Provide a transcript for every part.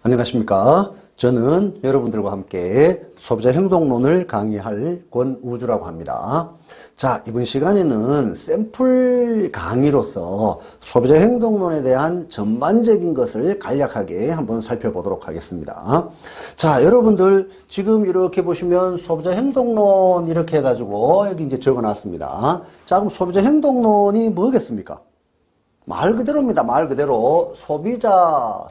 안녕하십니까. 저는 여러분들과 함께 소비자 행동론을 강의할 권우주라고 합니다. 자, 이번 시간에는 샘플 강의로서 소비자 행동론에 대한 전반적인 것을 간략하게 한번 살펴보도록 하겠습니다. 자, 여러분들 지금 이렇게 보시면 소비자 행동론 이렇게 해가지고 여기 이제 적어 놨습니다. 자, 그럼 소비자 행동론이 뭐겠습니까? 말 그대로입니다. 말 그대로 소비자,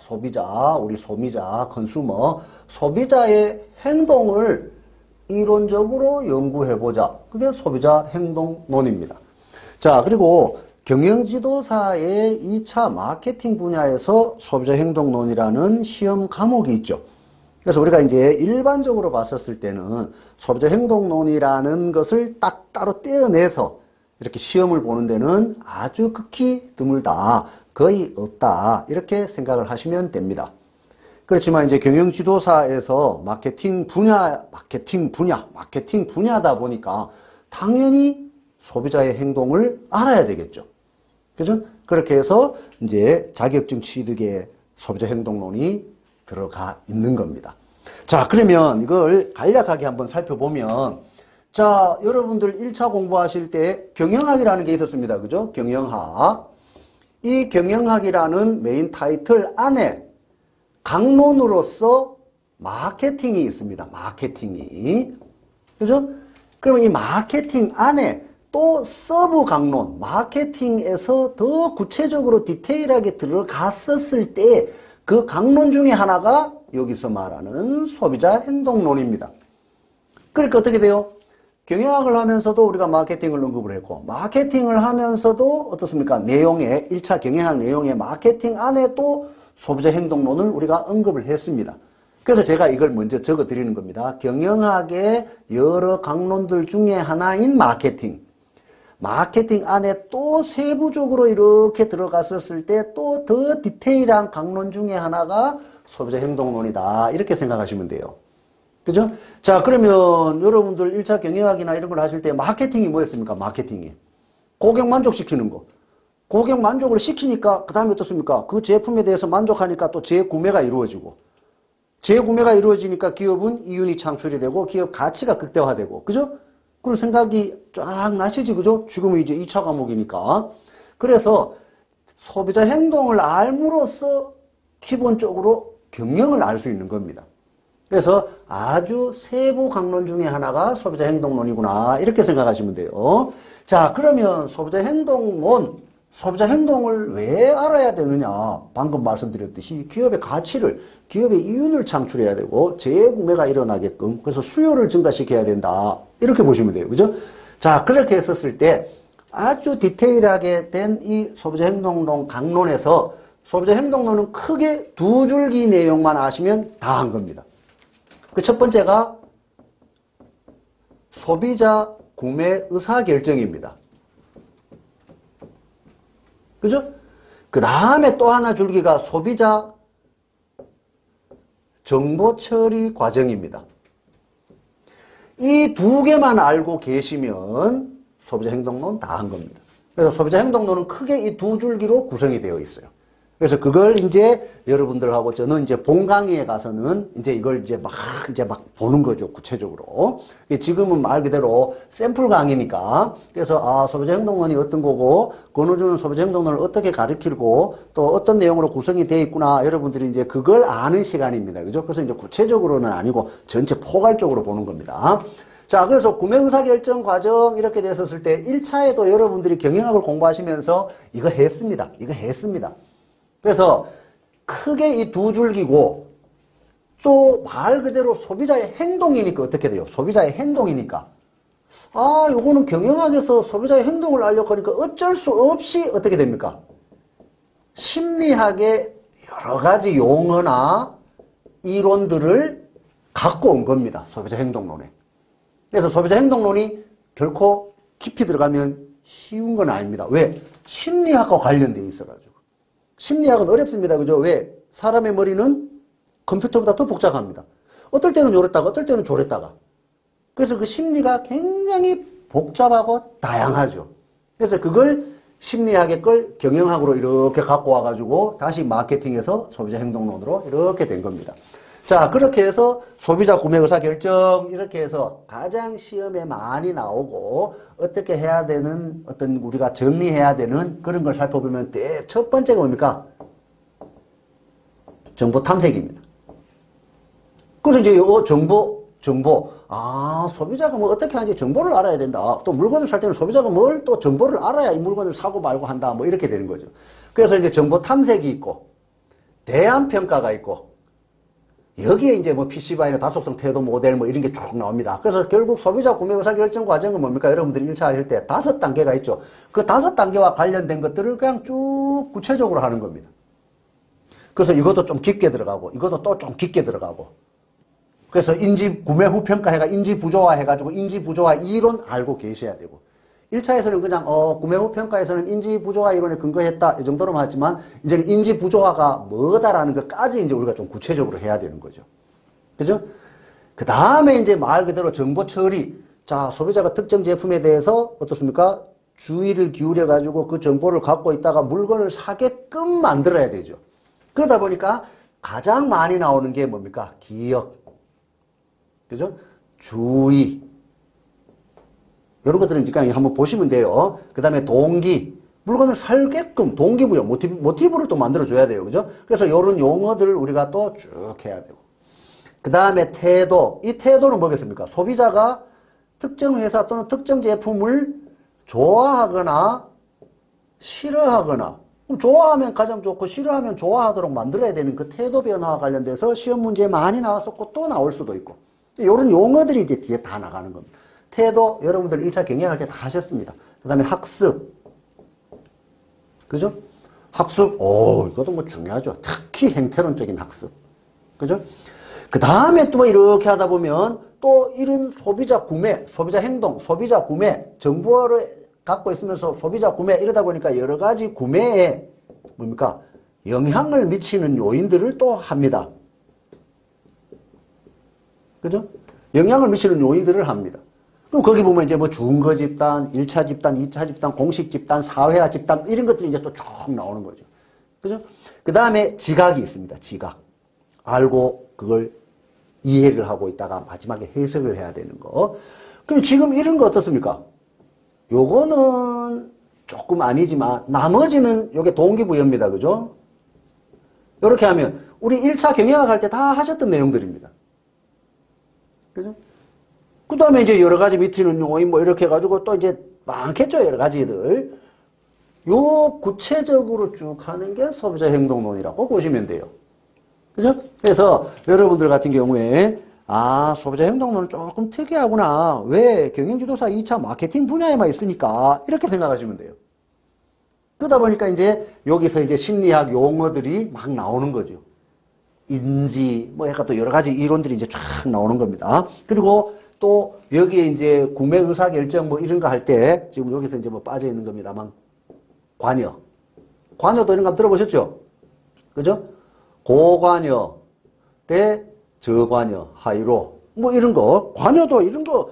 우리 소비자, 컨슈머, 소비자의 행동을 이론적으로 연구해보자. 그게 소비자 행동론입니다. 자, 그리고 경영지도사의 2차 마케팅 분야에서 소비자 행동론이라는 시험 과목이 있죠. 그래서 우리가 이제 일반적으로 봤었을 때는 소비자 행동론이라는 것을 딱 따로 떼어내서 이렇게 시험을 보는 데는 아주 극히 드물다, 거의 없다, 이렇게 생각을 하시면 됩니다. 그렇지만 이제 경영지도사에서 마케팅 분야다 보니까 당연히 소비자의 행동을 알아야 되겠죠. 그죠? 그렇게 해서 이제 자격증 취득에 소비자 행동론이 들어가 있는 겁니다. 자, 그러면 이걸 간략하게 한번 살펴보면, 자, 여러분들 1차 공부하실 때 경영학이라는 게 있었습니다. 그죠? 경영학. 이 경영학이라는 메인 타이틀 안에 강론으로서 마케팅이 있습니다. 마케팅이. 그죠? 그러면 이 마케팅 안에 또 서브 강론, 마케팅에서 더 구체적으로 디테일하게 들어갔었을 때 그 강론 중에 하나가 여기서 말하는 소비자 행동론입니다. 그러니까 어떻게 돼요? 경영학을 하면서도 우리가 마케팅을 언급을 했고, 마케팅을 하면서도 어떻습니까? 내용에, 1차 경영학 내용의 마케팅 안에 또 소비자 행동론을 우리가 언급을 했습니다. 그래서 제가 이걸 먼저 적어 드리는 겁니다. 경영학의 여러 강론들 중에 하나인 마케팅. 마케팅 안에 또 세부적으로 이렇게 들어갔었을 때 또 더 디테일한 강론 중에 하나가 소비자 행동론이다. 이렇게 생각하시면 돼요. 그죠? 자, 그러면 여러분들 1차 경영학이나 이런 걸 하실 때 마케팅이 뭐였습니까? 마케팅이. 고객 만족시키는 거. 고객 만족을 시키니까 그 다음에 어떻습니까? 그 제품에 대해서 만족하니까 또 재구매가 이루어지고, 재구매가 이루어지니까 기업은 이윤이 창출이 되고 기업 가치가 극대화되고, 그죠? 그런 생각이 쫙 나시지, 그죠? 지금은 이제 2차 과목이니까. 그래서 소비자 행동을 알므로써 기본적으로 경영을 알 수 있는 겁니다. 그래서 아주 세부 강론 중에 하나가 소비자 행동론이구나, 이렇게 생각하시면 돼요. 자, 그러면 소비자 행동을 왜 알아야 되느냐? 방금 말씀드렸듯이 기업의 가치를, 기업의 이윤을 창출해야 되고 재구매가 일어나게끔, 그래서 수요를 증가시켜야 된다, 이렇게 보시면 돼요. 그죠? 자, 그렇게 했었을 때 아주 디테일하게 된 이 소비자 행동론 강론에서 소비자 행동론은 크게 두 줄기 내용만 아시면 다 한 겁니다. 그 첫 번째가 소비자 구매 의사결정입니다. 그죠? 그 다음에 또 하나 줄기가 소비자 정보 처리 과정입니다. 이 두 개만 알고 계시면 소비자 행동론 다 한 겁니다. 그래서 소비자 행동론은 크게 이 두 줄기로 구성이 되어 있어요. 그래서 그걸 이제 여러분들하고 저는 이제 본 강의에 가서는 이제 이걸 이제 막 보는 거죠. 구체적으로. 지금은 말 그대로 샘플 강의니까. 그래서 소비자 행동론이 어떤 거고, 권우주는 소비자 행동론을 어떻게 가르치고 또 어떤 내용으로 구성이 되어 있구나. 여러분들이 이제 그걸 아는 시간입니다. 그죠? 그래서 이제 구체적으로는 아니고 전체 포괄적으로 보는 겁니다. 자, 그래서 구매 의사결정 과정 이렇게 됐었을 때 1차에도 여러분들이 경영학을 공부하시면서 이거 했습니다. 그래서 크게 이 두 줄기고, 또 말 그대로 소비자의 행동이니까 어떻게 돼요? 소비자의 행동이니까. 요거는 경영학에서 소비자의 행동을 알려고 하니까 어쩔 수 없이 어떻게 됩니까? 심리학의 여러 가지 용어나 이론들을 갖고 온 겁니다. 소비자 행동론에. 그래서 소비자 행동론이 결코 깊이 들어가면 쉬운 건 아닙니다. 왜? 심리학과 관련되어 있어가지고. 심리학은 어렵습니다. 그죠? 왜? 사람의 머리는 컴퓨터보다 더 복잡합니다. 어떨 때는 요랬다가 어떨 때는 저랬다가. 그래서 그 심리가 굉장히 복잡하고 다양하죠. 그래서 그걸 심리학의 걸 경영학으로 이렇게 갖고 와가지고 다시 마케팅에서 소비자 행동론으로 이렇게 된 겁니다. 자, 그렇게 해서 소비자 구매 의사 결정 이렇게 해서 가장 시험에 많이 나오고 어떻게 해야 되는 어떤 우리가 정리해야 되는 그런 걸 살펴보면 첫 번째가 뭡니까? 정보 탐색입니다. 그래서 이제 요 정보. 소비자가 뭐 어떻게 하는지 정보를 알아야 된다. 또 물건을 살 때는 소비자가 뭘 또 정보를 알아야 이 물건을 사고 말고 한다. 뭐 이렇게 되는 거죠. 그래서 이제 정보 탐색이 있고, 대안 평가가 있고, 여기에 이제 뭐 PC방이나 다속성 태도 모델 뭐 이런 게 쭉 나옵니다. 그래서 결국 소비자 구매 의사 결정 과정은 뭡니까? 여러분들이 1차 하실 때 5단계가 있죠. 그 5단계와 관련된 것들을 그냥 쭉 구체적으로 하는 겁니다. 그래서 이것도 좀 깊게 들어가고, 이것도 또 좀 깊게 들어가고, 그래서 구매 후 평가해가 인지 부조화 해가지고 인지 부조화 이론 알고 계셔야 되고 1차에서는 그냥 구매 후 평가에서는 인지 부조화 이론에 근거했다 이 정도로만 하지만 이제는 인지 부조화가 뭐다라는 것까지 이제 우리가 좀 구체적으로 해야 되는 거죠. 그죠? 그 다음에 이제 말 그대로 정보 처리. 자, 소비자가 특정 제품에 대해서 어떻습니까? 주의를 기울여 가지고 그 정보를 갖고 있다가 물건을 사게끔 만들어야 되죠. 그러다 보니까 가장 많이 나오는 게 뭡니까? 기억. 그죠? 주의. 이런 것들은 그냥 한번 보시면 돼요. 그 다음에 동기. 물건을 살게끔 동기부여, 모티브를 또 만들어줘야 돼요. 그죠? 그래서 이런 용어들을 우리가 또 쭉 해야 되고. 그 다음에 태도. 이 태도는 뭐겠습니까? 소비자가 특정 회사 또는 특정 제품을 좋아하거나 싫어하거나 좋아하면 가장 좋고 싫어하면 좋아하도록 만들어야 되는 그 태도 변화와 관련돼서 시험 문제에 많이 나왔었고 또 나올 수도 있고 이런 용어들이 이제 뒤에 다 나가는 겁니다. 태도 여러분들 1차 경영할 때 다 하셨습니다. 그 다음에 학습. 그죠? 학습. 이것도 뭐 중요하죠. 특히 행태론적인 학습. 그죠? 그 다음에 또 이렇게 하다 보면 또 이런 소비자 구매, 소비자 행동, 소비자 구매, 정보를 갖고 있으면서 소비자 구매 이러다 보니까 여러 가지 구매에 뭡니까? 영향을 미치는 요인들을 또 합니다. 그죠? 영향을 미치는 요인들을 합니다. 그럼 거기 보면 이제 뭐 준거 집단, 1차 집단, 2차 집단, 공식 집단, 사회화 집단 이런 것들이 이제 또 쭉 나오는 거죠. 그죠? 그 다음에 지각이 있습니다. 지각. 알고 그걸 이해를 하고 있다가 마지막에 해석을 해야 되는 거. 그럼 지금 이런 거 어떻습니까? 요거는 조금 아니지만 나머지는 요게 동기부여입니다. 그죠? 요렇게 하면 우리 1차 경영학 할 때 다 하셨던 내용들입니다. 그죠? 그 다음에 이제 여러 가지 미티는 요인 뭐 이렇게 해가지고 또 이제 많겠죠. 여러 가지들. 요 구체적으로 쭉 하는 게 소비자 행동론이라고 보시면 돼요. 그죠? 그래서 여러분들 같은 경우에 소비자 행동론은 조금 특이하구나. 왜? 경영지도사 2차 마케팅 분야에만 있으니까 이렇게 생각하시면 돼요. 그러다 보니까 이제 여기서 이제 심리학 용어들이 막 나오는 거죠. 인지, 뭐 약간 또 여러 가지 이론들이 이제 쫙 나오는 겁니다. 그리고 또 여기에 이제 구매 의사 결정 뭐 이런 거 할 때 지금 여기서 이제 뭐 빠져 있는 겁니다만 관여. 관여도 이런 거 들어보셨죠? 그죠? 고관여 대 저관여, 하이로 뭐 이런 거, 관여도 이런 거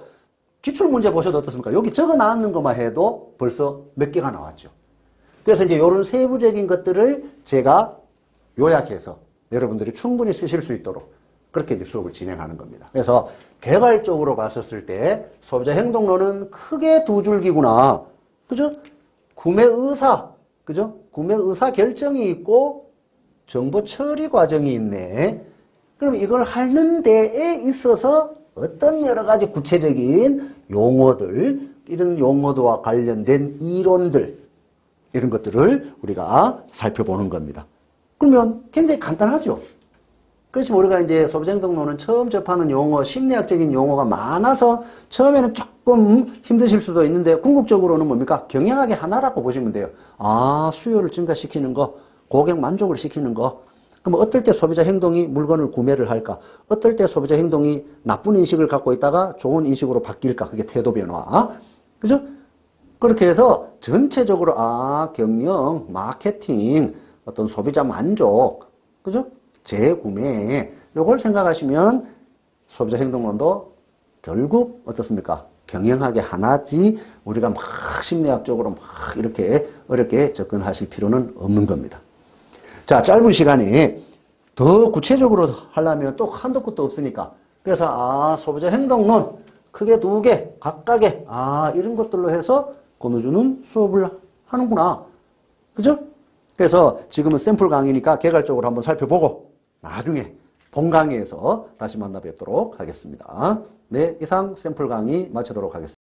기출문제 보셔도 어떻습니까? 여기 적어 놨는 것만 해도 벌써 몇 개가 나왔죠. 그래서 이제 이런 세부적인 것들을 제가 요약해서 여러분들이 충분히 쓰실 수 있도록 그렇게 이제 수업을 진행하는 겁니다. 그래서 개괄적으로 봤었을 때 소비자 행동론은 크게 두 줄기구나. 그죠? 구매 의사, 그죠? 구매 의사 결정이 있고 정보 처리 과정이 있네. 그럼 이걸 하는 데에 있어서 어떤 여러 가지 구체적인 용어들, 이런 용어도와 관련된 이론들, 이런 것들을 우리가 살펴보는 겁니다. 그러면 굉장히 간단하죠? 그렇지만 우리가 이제 소비자 행동론은 처음 접하는 용어, 심리학적인 용어가 많아서 처음에는 조금 힘드실 수도 있는데 궁극적으로는 뭡니까? 경영학의 하나라고 보시면 돼요. 수요를 증가시키는 거, 고객 만족을 시키는 거. 그럼 어떨 때 소비자 행동이 물건을 구매를 할까? 어떨 때 소비자 행동이 나쁜 인식을 갖고 있다가 좋은 인식으로 바뀔까? 그게 태도 변화. 그죠? 그렇게 해서 전체적으로 경영, 마케팅, 어떤 소비자 만족, 그죠? 재구매, 요걸 생각하시면 소비자 행동론도 결국 어떻습니까? 경영하게 하나지 우리가 막 심리학적으로 막 이렇게 어렵게 접근하실 필요는 없는 겁니다. 자, 짧은 시간에 더 구체적으로 하려면 또 한도 끝도 없으니까 그래서 소비자 행동론 크게 두 개 각각의 이런 것들로 해서 권호주는 수업을 하는구나. 그죠? 그래서 지금은 샘플 강의니까 개괄적으로 한번 살펴보고 나중에 본 강의에서 다시 만나 뵙도록 하겠습니다. 네, 이상 샘플 강의 마치도록 하겠습니다.